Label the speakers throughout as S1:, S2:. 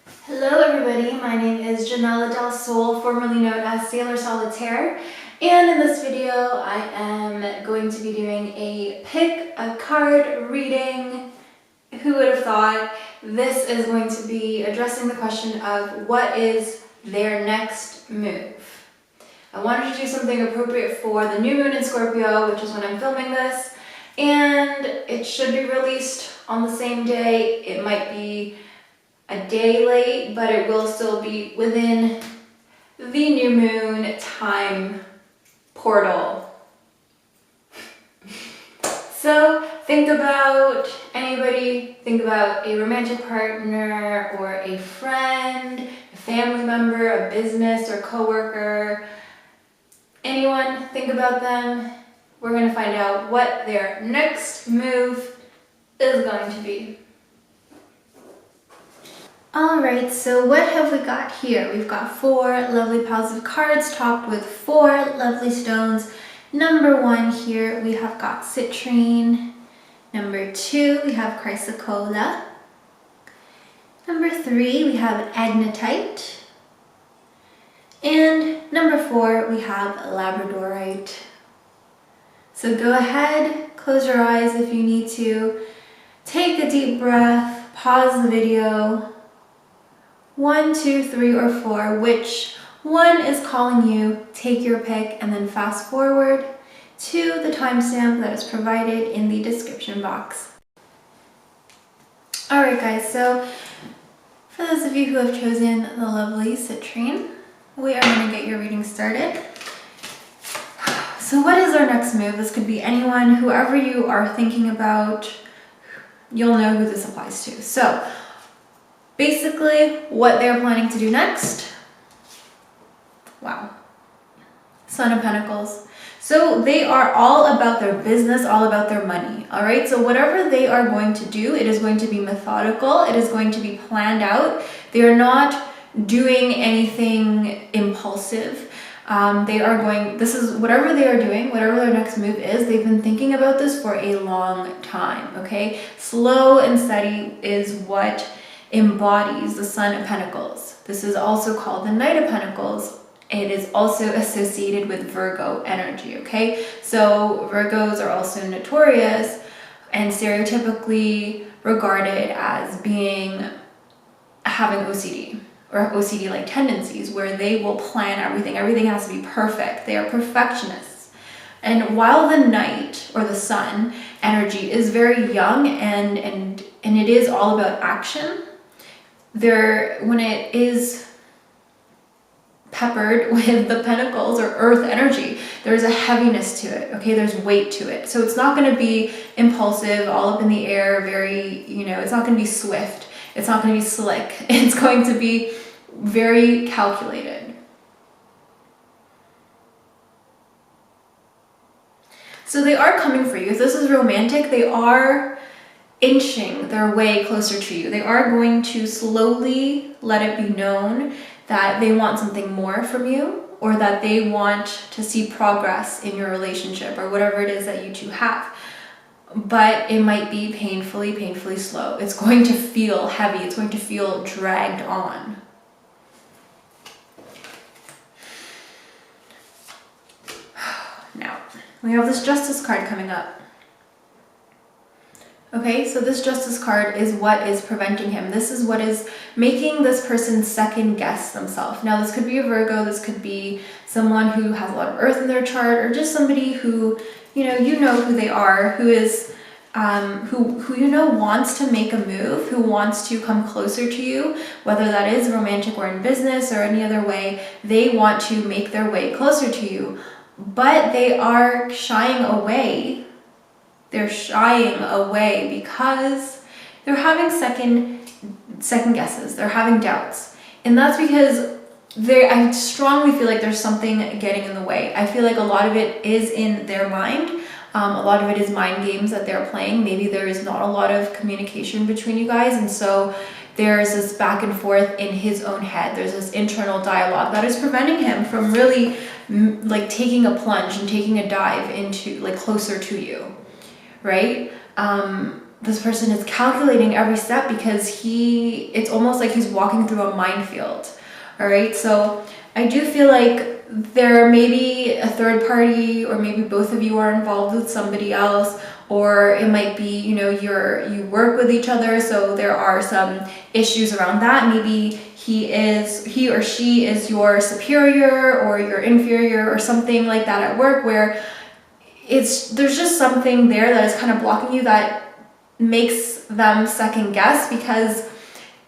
S1: Hello everybody, my name is Ginela Del Sol, formerly known as Sailor Solitaire, and in this video I am going to be doing a pick a card reading. Who would have thought? This is going to be addressing the question of what is their next move. I wanted to do something appropriate for the new moon in Scorpio, which is when I'm filming this, and it should be released on the same day. It might be a day late, but it will still be within the new moon time portal. So think about anybody, think about a romantic partner or a friend, a family member, a business or coworker, anyone, think about them. We're going to find out what their next move is going to be. Alright, so what have we got here? We've got 4 lovely piles of cards topped with 4 lovely stones. Number 1 here we have got Citrine. Number 2 we have Chrysocolla. Number 3 we have Agnitite. And number 4 we have Labradorite. So go ahead, close your eyes if you need to. Take a deep breath, pause the video. 1, 2, 3, or 4, which one is calling you, take your pick and then fast forward to the timestamp that is provided in the description box. Alright guys, so for those of you who have chosen the lovely Citrine, we are going to get your reading started. So what is our next move? This could be anyone, whoever you are thinking about, you'll know who this applies to. So basically, what they're planning to do next, wow, Son of Pentacles. So they are all about their business, all about their money, all right? So whatever they are going to do, it is going to be methodical, it is going to be planned out. They are not doing anything impulsive. Whatever they are doing, whatever their next move is, they've been thinking about this for a long time, okay? Slow and steady is what embodies the Son of Pentacles. This is also called the Knight of Pentacles. It is also associated with Virgo energy, okay? So Virgos are also notorious and stereotypically regarded as having OCD or OCD-like tendencies where they will plan everything. Everything has to be perfect. They are perfectionists. And while the Knight or the Sun energy is very young and it is all about action, when it is peppered with the Pentacles or Earth energy, there's a heaviness to it, okay? There's weight to it. So it's not going to be impulsive, all up in the air, it's not going to be swift. It's not going to be slick. It's going to be very calculated. So they are coming for you. If this is romantic, they are inching their way closer to you. They are going to slowly let it be known that they want something more from you, or that they want to see progress in your relationship or whatever it is that you two have. But it might be painfully slow. It's going to feel heavy. It's going to feel dragged on. Now, we have this Justice card coming up. Okay, so this Justice card is what is preventing him. This is what is making this person second guess themselves. Now, this could be a Virgo, this could be someone who has a lot of Earth in their chart, or just somebody who, you know who they are, who is, who wants to make a move, who wants to come closer to you, whether that is romantic or in business or any other way. They want to make their way closer to you, but they are shying away. They're shying away because they're having second guesses. They're having doubts. And that's because I strongly feel like there's something getting in the way. I feel like a lot of it is in their mind. A lot of it is mind games that they're playing. Maybe there is not a lot of communication between you guys. And so there's this back and forth in his own head. There's this internal dialogue that is preventing him from really taking a plunge and taking a dive into closer to you. Right? this person is calculating every step because it's almost like he's walking through a minefield. All right, so I do feel like there may be a third party, or maybe both of you are involved with somebody else, or it might be, you know, you work with each other, so there are some issues around that. Maybe he or she is your superior or your inferior or something like that at work, where there's just something there that is kind of blocking you, that makes them second guess, because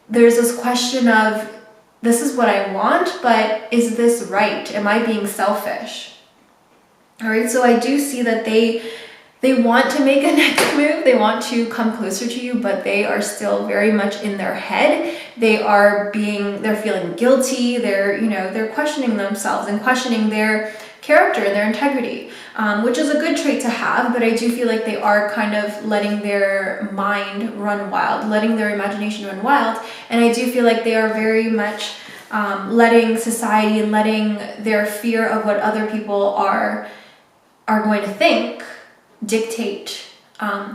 S1: there's this question of, this is what I want, but is this right? Am I being selfish? All right, so I do see that they want to make a next move. They want to come closer to you, but they are still very much in their head. They're feeling guilty. They're questioning themselves and questioning their character and their integrity, which is a good trait to have, but I do feel like they are kind of letting their mind run wild, letting their imagination run wild, and I do feel like they are very much letting society and letting their fear of what other people are going to think dictate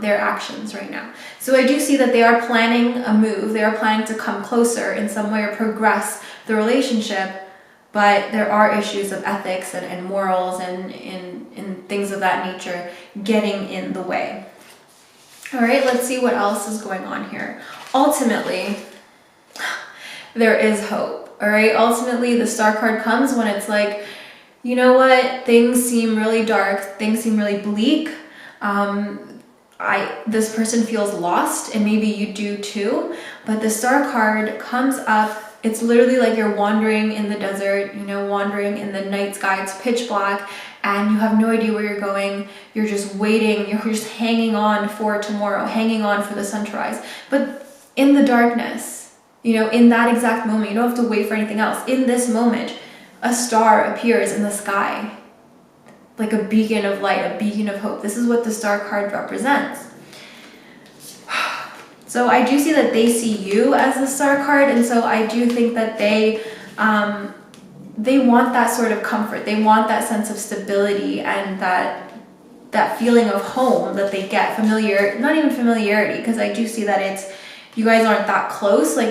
S1: their actions right now. So I do see that they are planning a move. They are planning to come closer in some way or progress the relationship, but there are issues of ethics and morals and things of that nature getting in the way. All right, let's see what else is going on here. Ultimately, there is hope. All right, ultimately the Star card comes when it's like, you know what, things seem really dark, things seem really bleak. This person feels lost, and maybe you do too, but the Star card comes up. It's literally like you're wandering in the desert, wandering in the night sky. It's pitch black and you have no idea where you're going. You're just waiting. You're just hanging on for tomorrow, hanging on for the sun to rise. But in the darkness, in that exact moment, you don't have to wait for anything else. In this moment, a star appears in the sky, like a beacon of light, a beacon of hope. This is what the Star card represents. So I do see that they see you as the Star card, and so I do think that they want that sort of comfort. They want that sense of stability and that feeling of home that they get. Not even familiarity, because I do see that you guys aren't that close. Like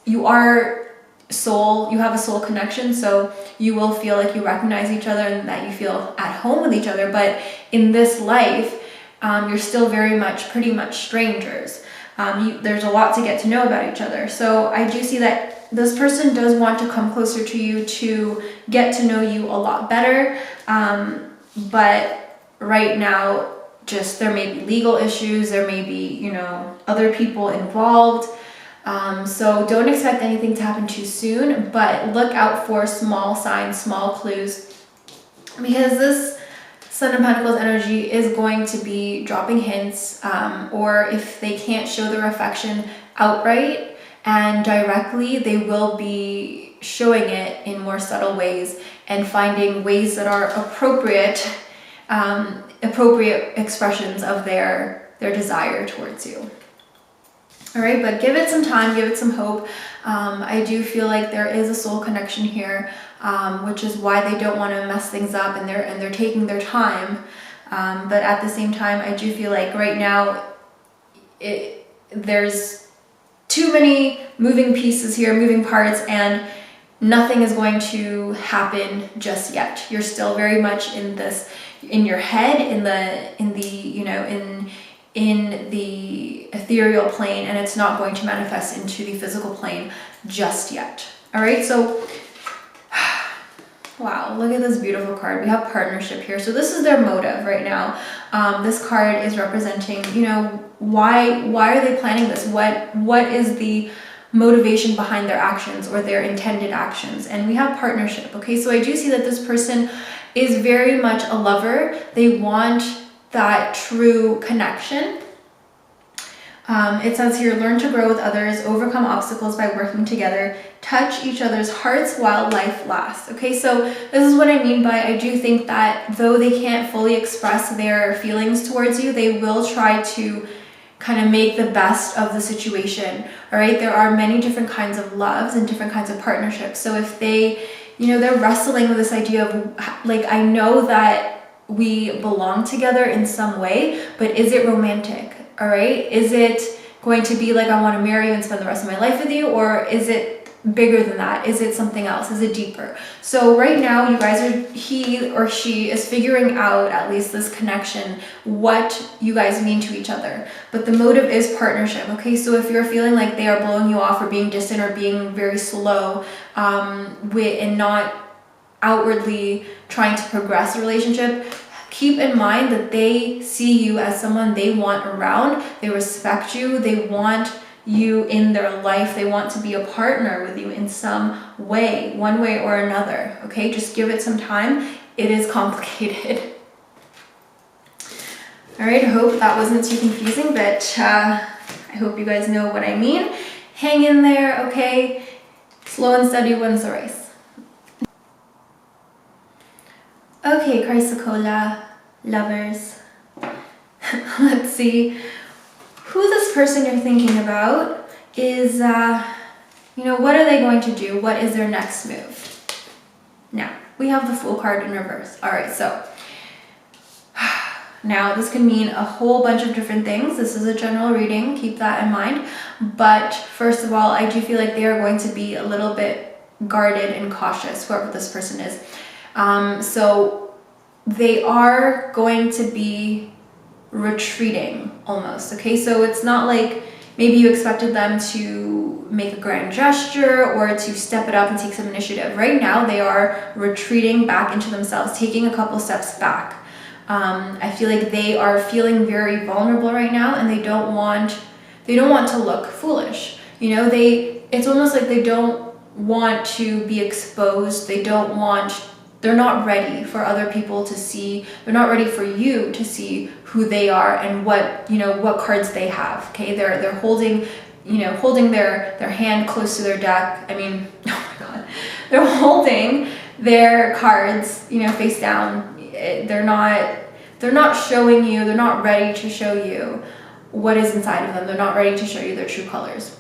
S1: you have a soul connection, so you will feel like you recognize each other and that you feel at home with each other. But in this life, you're still pretty much strangers. There's a lot to get to know about each other. So I do see that this person does want to come closer to you to get to know you a lot better. But right now, there may be legal issues, there may be, other people involved. So don't expect anything to happen too soon, but look out for small signs, small clues, because this Sun of Pentacles energy is going to be dropping hints, or if they can't show their affection outright and directly, they will be showing it in more subtle ways and finding ways that are appropriate expressions of their desire towards you. All right, but give it some time, give it some hope. I do feel like there is a soul connection here, which is why they don't want to mess things up, and they're taking their time. But at the same time, I do feel like right now there's too many moving pieces here, moving parts, and nothing is going to happen just yet. You're still very much in your head, in the ethereal plane, and it's not going to manifest into the physical plane just yet. All right, so wow, look at this beautiful card. We have partnership here. So this is their motive right now. This card is representing, why are they planning this? What is the motivation behind their actions or their intended actions? And we have partnership. Okay, so I do see that this person is very much a lover. They want that true connection. It says here, learn to grow with others, overcome obstacles by working together, touch each other's hearts while life lasts. Okay, so this is what I mean by, I do think that though they can't fully express their feelings towards you, they will try to kind of make the best of the situation. All right, there are many different kinds of loves and different kinds of partnerships. So if they're wrestling with this idea of, like, I know that we belong together in some way, but is it romantic? all right? Is it going to be like, I want to marry you and spend the rest of my life with you? Or is it bigger than that? Is it something else? Is it deeper? So right now you guys are, he or she is figuring out, at least this connection, what you guys mean to each other. But the motive is partnership, okay? So if you're feeling like they are blowing you off or being distant or being very slow and not outwardly trying to progress the relationship, keep in mind that they see you as someone they want around. They respect you. They want you in their life. They want to be a partner with you in some way, one way or another, okay? Just give it some time. It is complicated. All right, I hope that wasn't too confusing, but I hope you guys know what I mean. Hang in there, okay? Slow and steady wins the race. Okay, Chrysocolla lovers. Let's see. Who this person you're thinking about is, what are they going to do? What is their next move? Now, we have the Fool card in reverse. All right, so now this can mean a whole bunch of different things. This is a general reading, keep that in mind. But first of all, I do feel like they are going to be a little bit guarded and cautious, whoever this person is. So they are going to be retreating almost, okay? So it's not like maybe you expected them to make a grand gesture or to step it up and take some initiative. Right now they are retreating back into themselves, taking a couple steps back. I feel like they are feeling very vulnerable right now, and they don't want to look foolish. It's almost like they don't want to be exposed. They're not ready for other people to see. They're not ready for you to see who they are and what cards they have. Okay, they're holding their hand close to their deck. I mean, oh my god, they're holding their cards, face down. They're not showing you. They're not ready to show you what is inside of them. They're not ready to show you their true colors.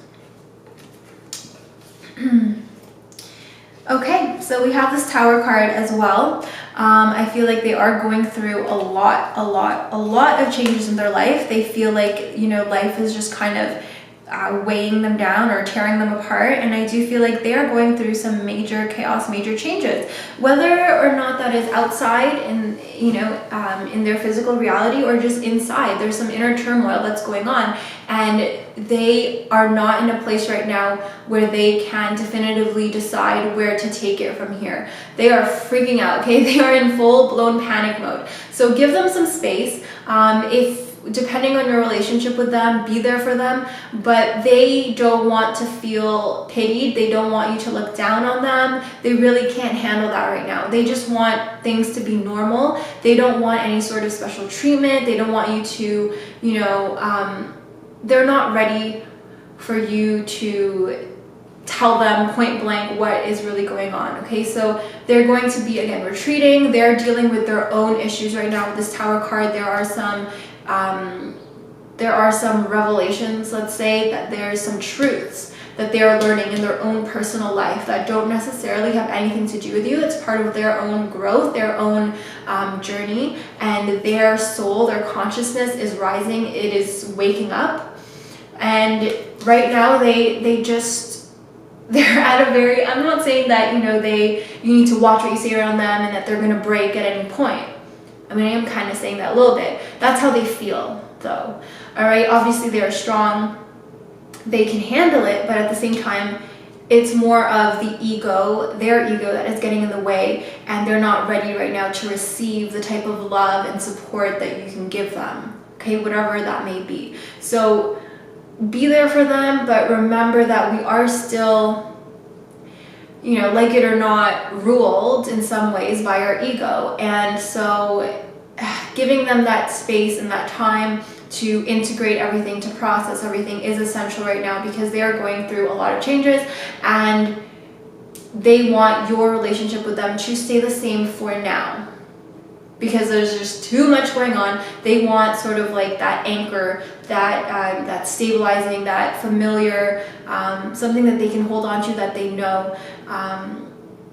S1: Okay, so we have this Tower card as well. I feel like they are going through a lot of changes in their life. They feel like, life is just kind of weighing them down or tearing them apart. And I do feel like they are going through some major chaos, major changes. Whether or not that is outside in their physical reality or just inside, there's some inner turmoil that's going on. And they are not in a place right now where they can definitively decide where to take it from here. They are freaking out, okay? They are in full-blown panic mode. So give them some space. Depending on your relationship with them, be there for them, but they don't want to feel pitied. They don't want you to look down on them. They really can't handle that right now. They just want things to be normal. They don't want any sort of special treatment. They don't want you to, they're not ready for you to tell them point blank what is really going on, okay? So they're going to be, again, retreating. They're dealing with their own issues right now with this Tower card. There are some revelations, let's say, that there's some truths that they are learning in their own personal life that don't necessarily have anything to do with you. It's part of their own growth, their own journey, and their soul, their consciousness is rising. It is waking up. And right now they're at a very, I'm not saying that, you need to watch what you say around them and that they're going to break at any point. I mean, I am kind of saying that a little bit. That's how they feel, though. All right, obviously they are strong. They can handle it, but at the same time, it's more of the ego, their ego, that is getting in the way, and they're not ready right now to receive the type of love and support that you can give them, okay, whatever that may be. So be there for them, but remember that we are still, like it or not, ruled in some ways by our ego. And so giving them that space and that time to integrate everything, to process everything, is essential right now, because they are going through a lot of changes and they want your relationship with them to stay the same for now, because there's just too much going on. They want sort of like that anchor, that stabilizing, that familiar, something that they can hold on to, that they know.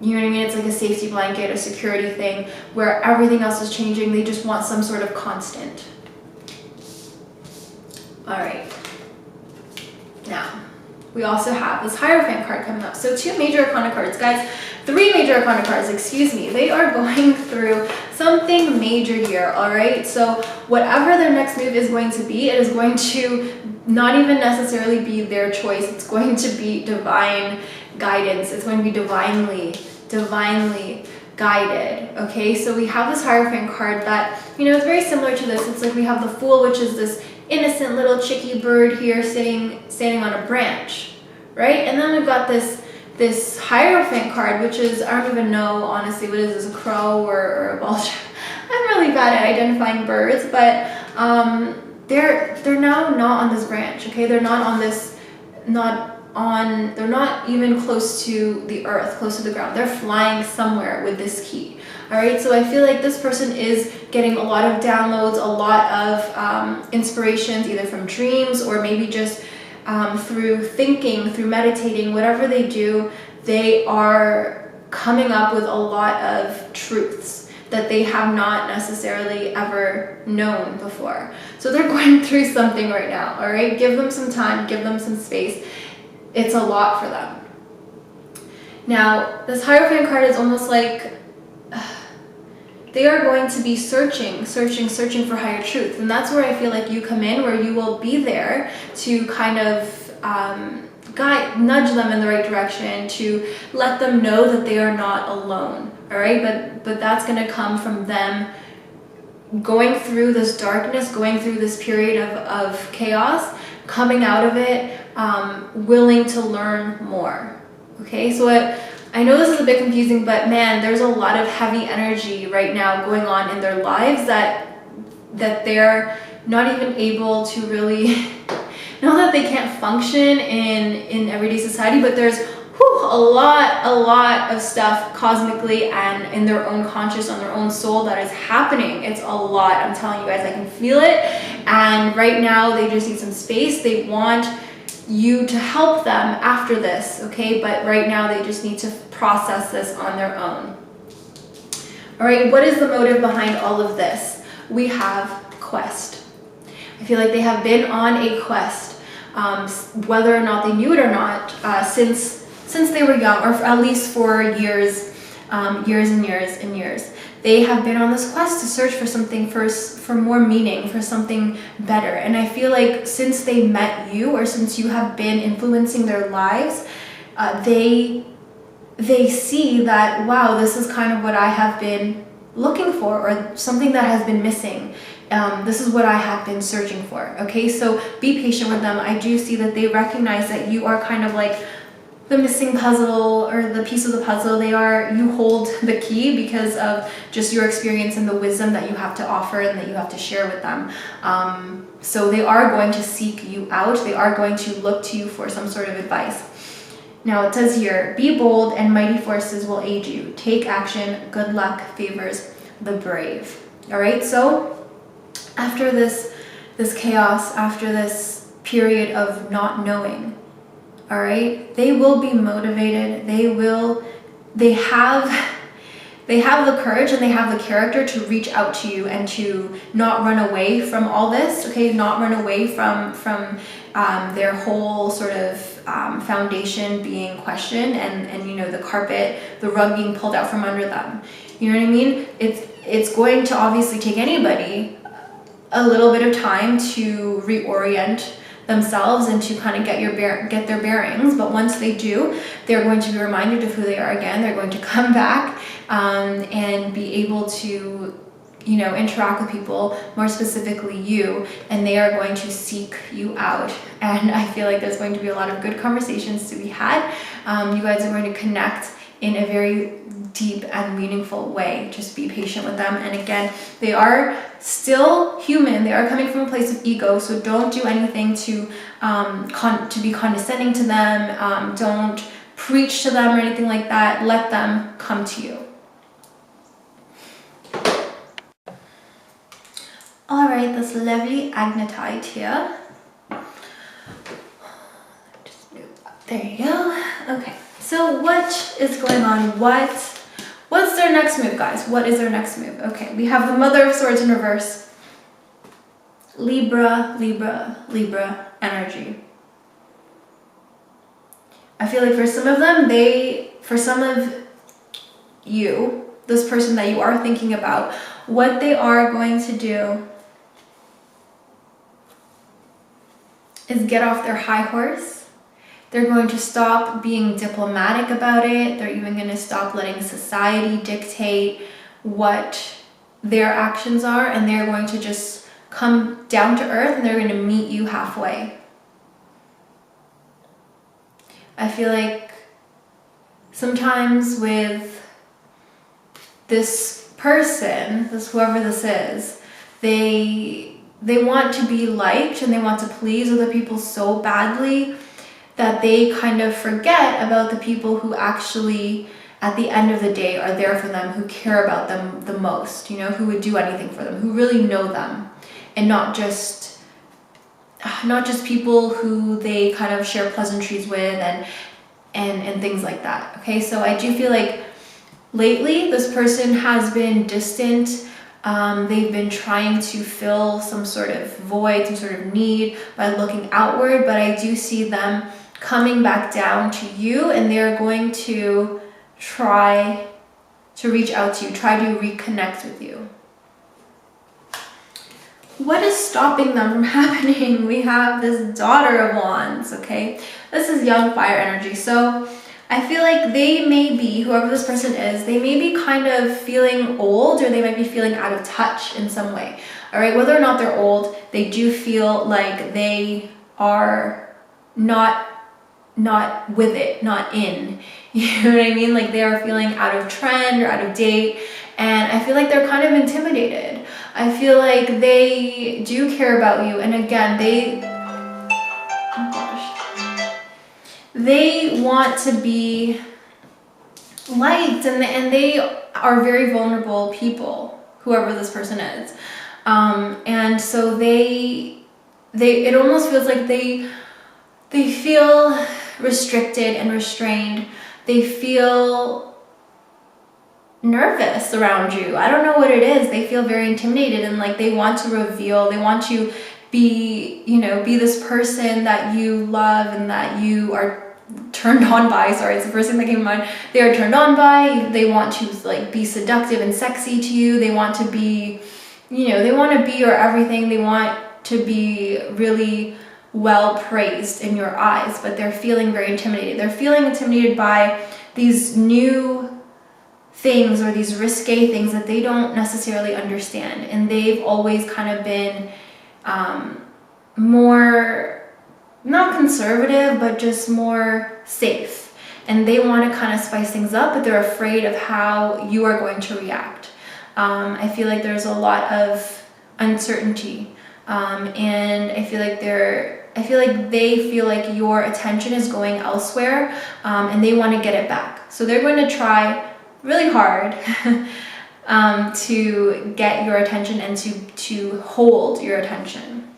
S1: You know what I mean? It's like a safety blanket, a security thing, where everything else is changing. They just want some sort of constant. All right. Now, we also have this Hierophant card coming up. So 2 major arcana cards, guys. 3 major arcana cards, excuse me. They are going through something major here, all right? So whatever their next move is going to be, it is going to not even necessarily be their choice. It's going to be divine guidance. It's going to be divinely guided, okay? So we have this Hierophant card that, you know, it's very similar to this. It's like we have the Fool, which is this innocent little chickie bird here standing on a branch, right? And then we've got this Hierophant card, which is, I don't even know honestly what is this, a crow or a vulture. I'm really bad at identifying birds, but they're now not on this branch, okay? They're not on this, they're not even close to the earth, close to the ground. They're flying somewhere with this key. All right, so I feel like this person is getting a lot of downloads, a lot of inspirations, either from dreams or maybe just through thinking, through meditating, whatever they do, they are coming up with a lot of truths that they have not necessarily ever known before. So they're going through something right now, all right? Give them some time, give them some space. It's a lot for them. Now, this Hierophant card is almost like they are going to be searching for higher truth. And that's where I feel like you come in, where you will be there to kind of nudge them in the right direction, to let them know that they are not alone, all right? But that's going to come from them going through this darkness, going through this period of chaos, coming out of it, willing to learn more, okay? So I know this is a bit confusing, but man, there's a lot of heavy energy right now going on in their lives that they're not even able to really, not that they can't function in everyday society, but there's a lot of stuff cosmically and in their own conscious, on their own soul that is happening. It's a lot. I'm telling you guys, I can feel it. And right now they just need some space. They want you to help them after this, okay? But right now they just need to process this on their own. All right, what is the motive behind all of this? We have quest. I feel like they have been on a quest, whether or not they knew it or not, since they were young, or at least for years and years. They have been on this quest to search for something, for more meaning, for something better. And I feel like since they met you, or since you have been influencing their lives, they see that, wow, this is kind of what I have been looking for, or something that has been missing. This is what I have been searching for, okay? So be patient with them. I do see that they recognize that you are kind of like the missing puzzle, or the piece of the puzzle. You hold the key because of just your experience and the wisdom that you have to offer and that you have to share with them. So they are going to seek you out. They are going to look to you for some sort of advice. Now it says here, be bold and mighty forces will aid you. Take action, good luck favors the brave. All right, so after this chaos, after this period of not knowing, all right, they will be motivated. They have the courage and they have the character to reach out to you and to not run away from all this, okay? Not run away from their whole sort of foundation being questioned and you know, the rug being pulled out from under them. You know what I mean? It's going to obviously take anybody a little bit of time to reorient themselves and to kind of get their bearings, but once they do, they're going to be reminded of who they are again. They're going to come back and be able to, you know, interact with people, more specifically you, and they are going to seek you out. And I feel like there's going to be a lot of good conversations to be had. You guys are going to connect in a very deep and meaningful way. Just be patient with them. And again, they are still human. They are coming from a place of ego, so don't do anything to be condescending to them. Don't preach to them or anything like that. Let them come to you. All right, this lovely Agnitite here. Just move up. There you go. Okay, so what is going on? What's their next move, guys? What is their next move? Okay, we have the Mother of Swords in reverse. Libra, Libra, Libra energy. I feel like for some of them, for some of you, this person that you are thinking about, what they are going to do is get off their high horse. They're going to stop being diplomatic about it. They're even going to stop letting society dictate what their actions are, and they're going to just come down to earth and they're going to meet you halfway. I feel like sometimes with this person, whoever this is, they want to be liked and they want to please other people so badly that they kind of forget about the people who actually, at the end of the day, are there for them, who care about them the most, you know, who would do anything for them, who really know them, and not just people who they kind of share pleasantries with and things like that. Okay, so I do feel like lately this person has been distant. They've been trying to fill some sort of void, some sort of need by looking outward, but I do see them coming back down to you, and they're going to try to reach out to you, try to reconnect with you. What is stopping them from happening? We have this Daughter of Wands, okay? This is young fire energy. So I feel like they may be, whoever this person is, they may be kind of feeling old, or they might be feeling out of touch in some way. All right, whether or not they're old, they do feel like they are not with it, not in. You know what I mean? Like they are feeling out of trend or out of date. And I feel like they're kind of intimidated. I feel like they do care about you. And again, they want to be liked, and they are very vulnerable people, whoever this person is. And so it almost feels like they feel restricted and restrained. They feel nervous around you. I don't know what it is. They feel very intimidated, and like they want to reveal, they want to be this person that you love and that you are turned on by. Sorry, it's the first thing that came to mind. They are turned on by. They want to like be seductive and sexy to you. They want to be, they want to be your everything. They want to be really well praised in your eyes, but they're feeling very intimidated. They're feeling intimidated by these new things or these risque things that they don't necessarily understand, and they've always kind of been more, not conservative, but just more safe, and they want to kind of spice things up, but they're afraid of how you are going to react. I feel like there's a lot of uncertainty, and I feel like they feel like your attention is going elsewhere, and they want to get it back. So they're going to try really hard to get your attention and to hold your attention.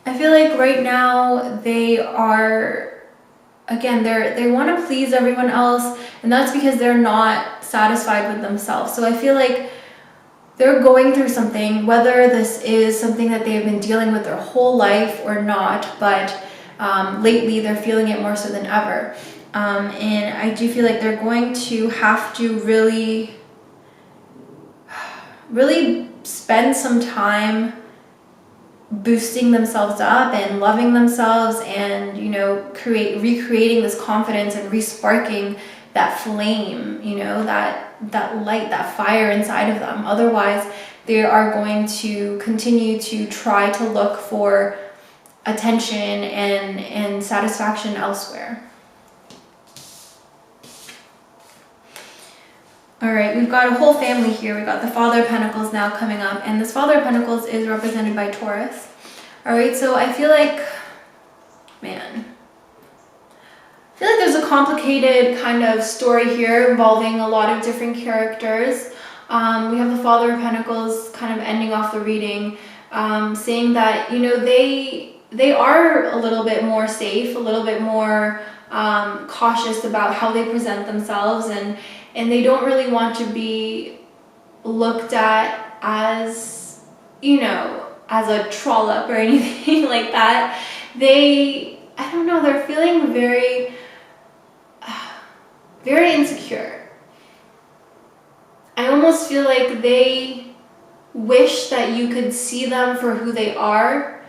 S1: I feel like right now they are, again, they want to please everyone else, and that's because they're not satisfied with themselves. So I feel like they're going through something, whether this is something that they've been dealing with their whole life or not, but lately they're feeling it more so than ever. And I do feel like they're going to have to really spend some time boosting themselves up and loving themselves, and recreating this confidence and resparking that flame, that light, that fire inside of them. Otherwise, they are going to continue to try to look for attention and satisfaction elsewhere. All right, we've got a whole family here. We've got the Father of Pentacles now coming up, and this Father of Pentacles is represented by Taurus. All right, so I feel like, there's a complicated kind of story here involving a lot of different characters. We have the Father of Pentacles kind of ending off the reading, saying that, they are a little bit more safe, a little bit more cautious about how they present themselves, and they don't really want to be looked at as you know, as a trollop or anything like that. I don't know, they're feeling very, very insecure. I almost feel like they wish that you could see them for who they are.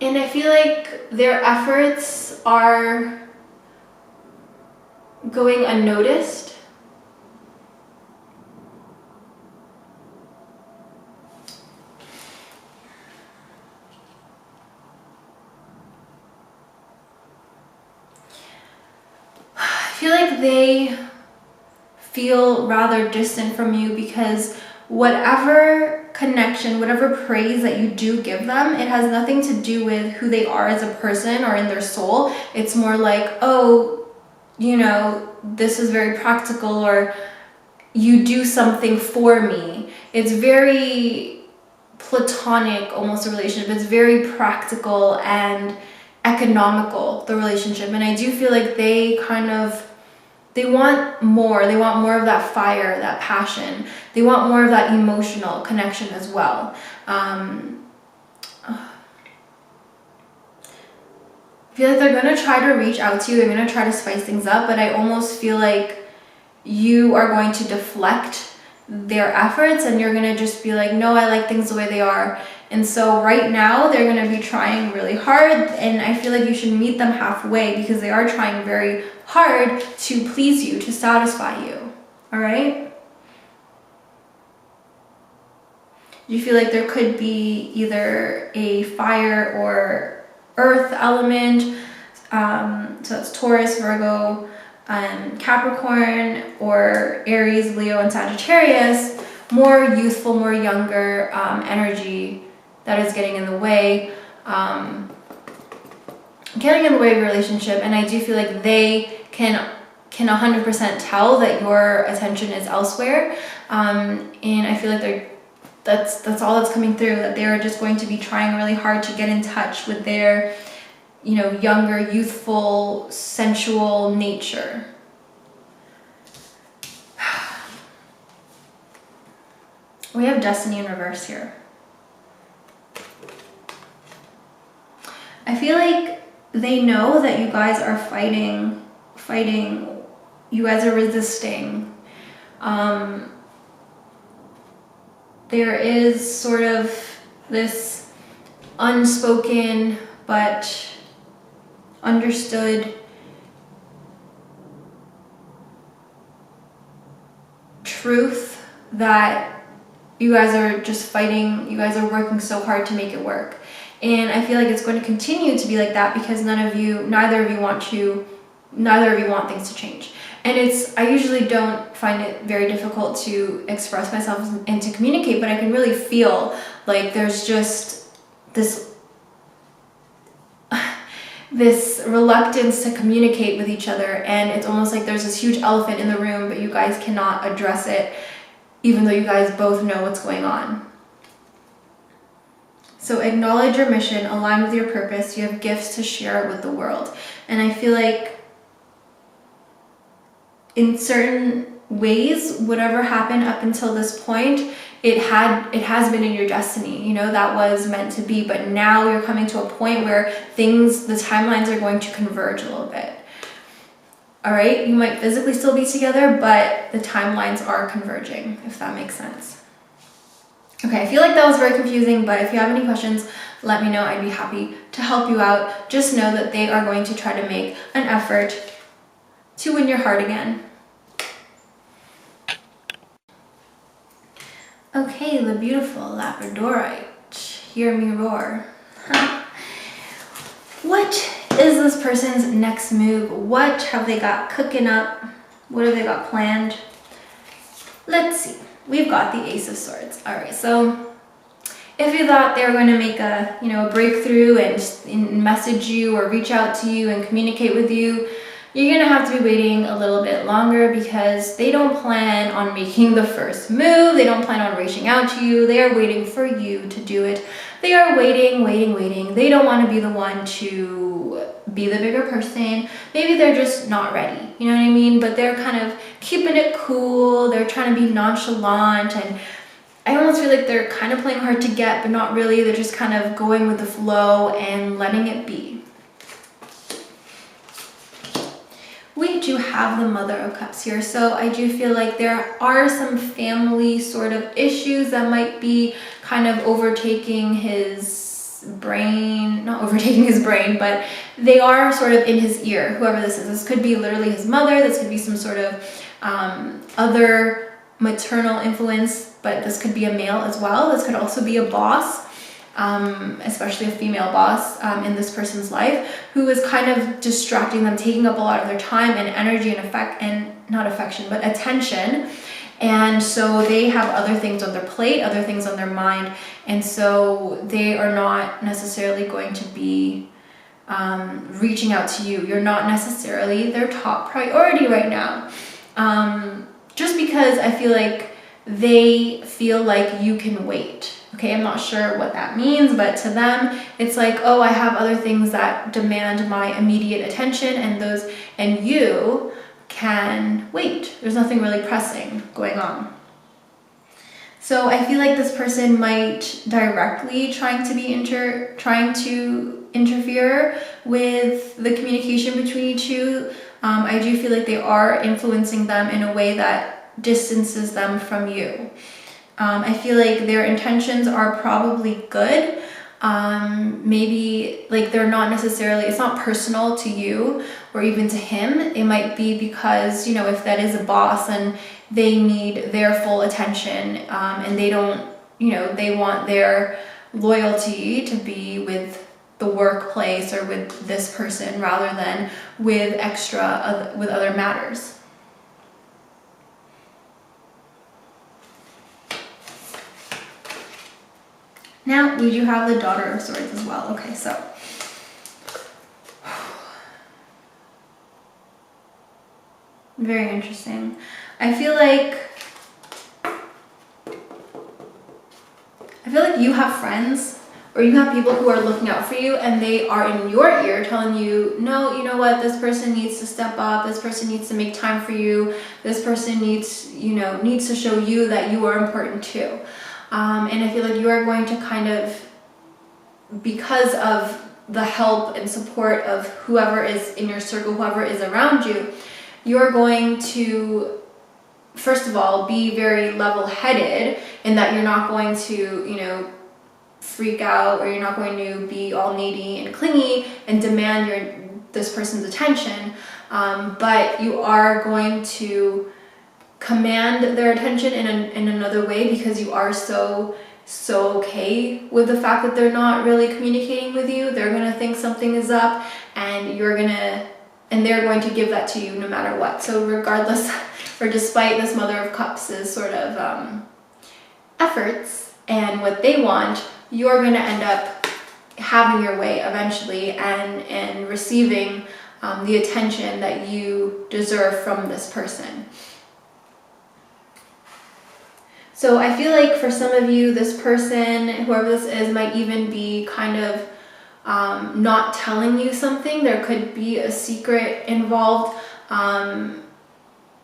S1: And I feel like their efforts are going unnoticed. I feel like they feel rather distant from you because whatever connection, whatever praise that you do give them, it has nothing to do with who they are as a person or in their soul. It's more like, oh, you know, this is very practical, or you do something for me. It's very platonic, almost, a relationship. It's very practical and economical, the relationship. And I do feel like they want more. They want more of that fire, that passion. They want more of that emotional connection as well. I feel like they're going to try to reach out to you. They're going to try to spice things up, but I almost feel like you are going to deflect their efforts and you're going to just be like, no, I like things the way they are. And so right now they're going to be trying really hard, and I feel like you should meet them halfway because they are trying very hard to please you, to satisfy you. All right? You feel like there could be either a fire or earth element, so that's Taurus, Virgo, Capricorn, or Aries, Leo, and Sagittarius, more youthful, more younger energy that is getting in the way, of your relationship. And I do feel like they can 100% tell that your attention is elsewhere, and I feel like that's all that's coming through, that they're just going to be trying really hard to get in touch with their, you know, younger, youthful, sensual nature. We have destiny in reverse here. I feel like they know that you guys are fighting, you guys are resisting. There is sort of this unspoken but understood truth that you guys are just fighting, you guys are working so hard to make it work. And I feel like it's going to continue to be like that because neither of you want things to change. And I usually don't find it very difficult to express myself and to communicate, but I can really feel like there's just this reluctance to communicate with each other, and it's almost like there's this huge elephant in the room, but you guys cannot address it, even though you guys both know what's going on. So acknowledge your mission, align with your purpose. You have gifts to share with the world. And I feel like in certain ways, whatever happened up until this point, it has been in your destiny, you know, that was meant to be. But now you're coming to a point where the timelines are going to converge a little bit. All right, you might physically still be together, but the timelines are converging, if that makes sense. Okay, I feel like that was very confusing, but if you have any questions, let me know. I'd be happy to help you out. Just know that they are going to try to make an effort to win your heart again. Okay, the beautiful Labradorite, hear me roar. What is this person's next move? What have they got cooking up? What have they got planned? Let's see. We've got the Ace of Swords. All right, so if you thought they were going to make a breakthrough and message you or reach out to you and communicate with you, you're going to have to be waiting a little bit longer because they don't plan on making the first move. They don't plan on reaching out to you. They are waiting for you to do it. They are waiting. They don't want to be the one to be the bigger person. Maybe they're just not ready, you know what I mean? But they're kind of keeping it cool. They're trying to be nonchalant, and I almost feel like they're kind of playing hard to get, but not really. They're just kind of going with the flow and letting it be. We do have the Mother of Cups here, so I do feel like there are some family sort of issues that might be kind of overtaking his brain, not overtaking his brain, but they are sort of in his ear, whoever this is. This could be literally his mother, this could be some sort of other maternal influence, but this could be a male as well. This could also be a boss, especially a female boss in this person's life, who is kind of distracting them, taking up a lot of their time and energy and not affection, but attention. And so they have other things on their plate, other things on their mind, and so they are not necessarily going to be reaching out to you. You're not necessarily their top priority right now. Just because I feel like they feel like you can wait. Okay, I'm not sure what that means, but to them, it's like, oh, I have other things that demand my immediate attention, and you can wait. There's nothing really pressing going on. So I feel like this person might directly trying to interfere with the communication between you two. I do feel like they are influencing them in a way that distances them from you. I feel like their intentions are probably good. Maybe like they're not necessarily, it's not personal to you or even to him. It might be because, you know, if that is a boss and they need their full attention, and they don't, you know, they want their loyalty to be with the workplace or with this person rather than with with other matters. Now we do have the Daughter of Swords as well. Okay, so very interesting. I feel like you have friends or you have people who are looking out for you, and they are in your ear telling you, no, you know what, this person needs to step up, this person needs to make time for you, this person needs to show you that you are important too. And I feel like you are going to kind of, because of the help and support of whoever is in your circle, whoever is around you, you're going to, first of all, be very level-headed in that you're not going to, freak out, or you're not going to be all needy and clingy and demand this person's attention, but you are going to command their attention in another way, because you are so okay with the fact that they're not really communicating with you. They're going to think something is up, and they're going to give that to you no matter what. So regardless or despite this Mother of Cups' sort of efforts and what they want, you're going to end up having your way eventually and receiving the attention that you deserve from this person. So I feel like for some of you, this person, whoever this is, might even be kind of not telling you something. There could be a secret involved,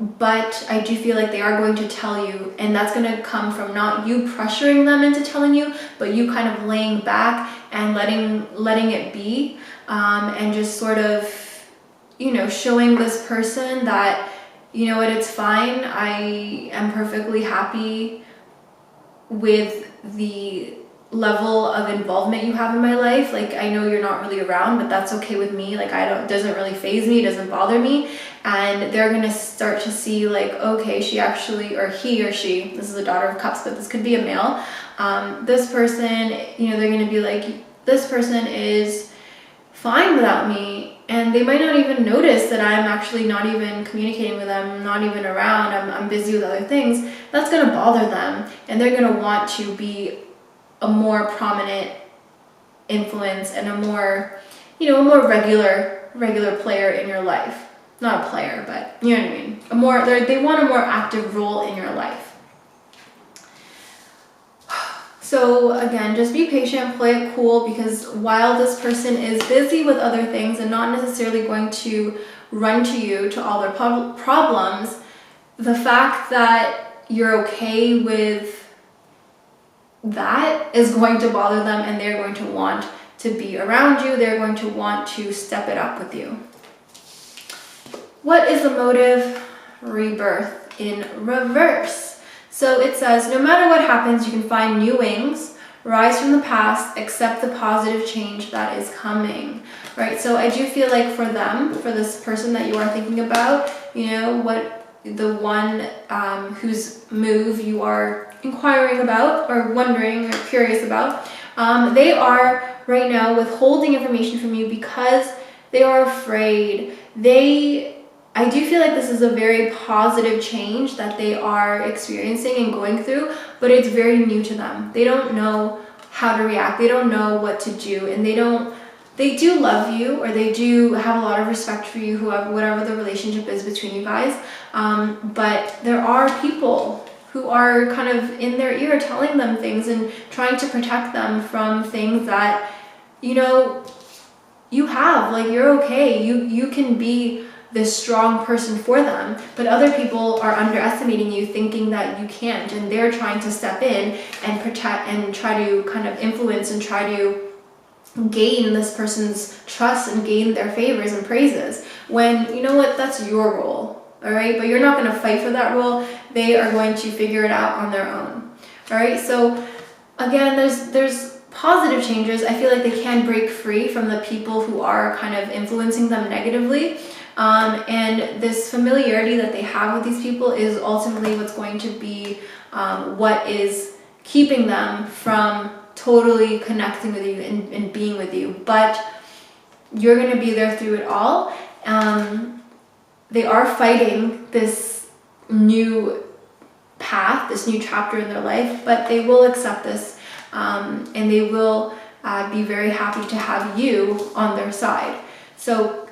S1: but I do feel like they are going to tell you, and that's going to come from not you pressuring them into telling you, but you kind of laying back and letting it be, and just sort of, showing this person that, you know what, it's fine. I am perfectly happy with the level of involvement you have in my life. Like, I know you're not really around, but that's okay with me. Like, it doesn't really faze me, it doesn't bother me. And they're gonna start to see, like, okay, she actually, or he or she, this is a Daughter of Cups, but this could be a male, this person, they're gonna be like, this person is fine without me, and they might not even notice that I'm actually not even communicating with them, not even around, I'm busy with other things. That's gonna bother them, and they're gonna want to be a more prominent influence and a more regular player in your life. Not a player, but you know what I mean. They want a more active role in your life. So again, just be patient, play it cool, because while this person is busy with other things and not necessarily going to run to you to all their problems, the fact that you're okay with that is going to bother them, and they're going to want to be around you. They're going to want to step it up with you. What is the motive? Rebirth in reverse. So it says, no matter what happens, you can find new wings, rise from the past, accept the positive change that is coming, right? So I do feel like for them, for this person that you are thinking about, you know, what the one whose move you are inquiring about or wondering or curious about, they are right now withholding information from you because they are afraid. I do feel like this is a very positive change that they are experiencing and going through, but it's very new to them. They don't know how to react. They don't know what to do, and they do love you, or they do have a lot of respect for you, whatever the relationship is between you guys. But there are people who are kind of in their ear telling them things and trying to protect them from things that, you know, you have, like, you're okay. You can be this strong person for them, but other people are underestimating you, thinking that you can't, and they're trying to step in and protect and try to kind of influence and try to gain this person's trust and gain their favors and praises, when, you know what, that's your role, all right? But you're not going to fight for that role. They are going to figure it out on their own, all right? So again, there's positive changes. I feel like they can break free from the people who are kind of influencing them negatively. And this familiarity that they have with these people is ultimately what's going to be what is keeping them from totally connecting with you and being with you. But you're going to be there through it all. They are fighting this new path, this new chapter in their life, but they will accept this, and they will be very happy to have you on their side. So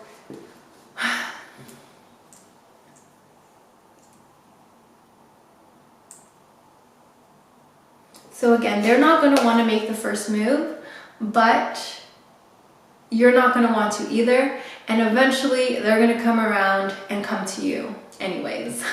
S1: again, they're not going to want to make the first move, but you're not going to want to either. And eventually they're going to come around and come to you anyways.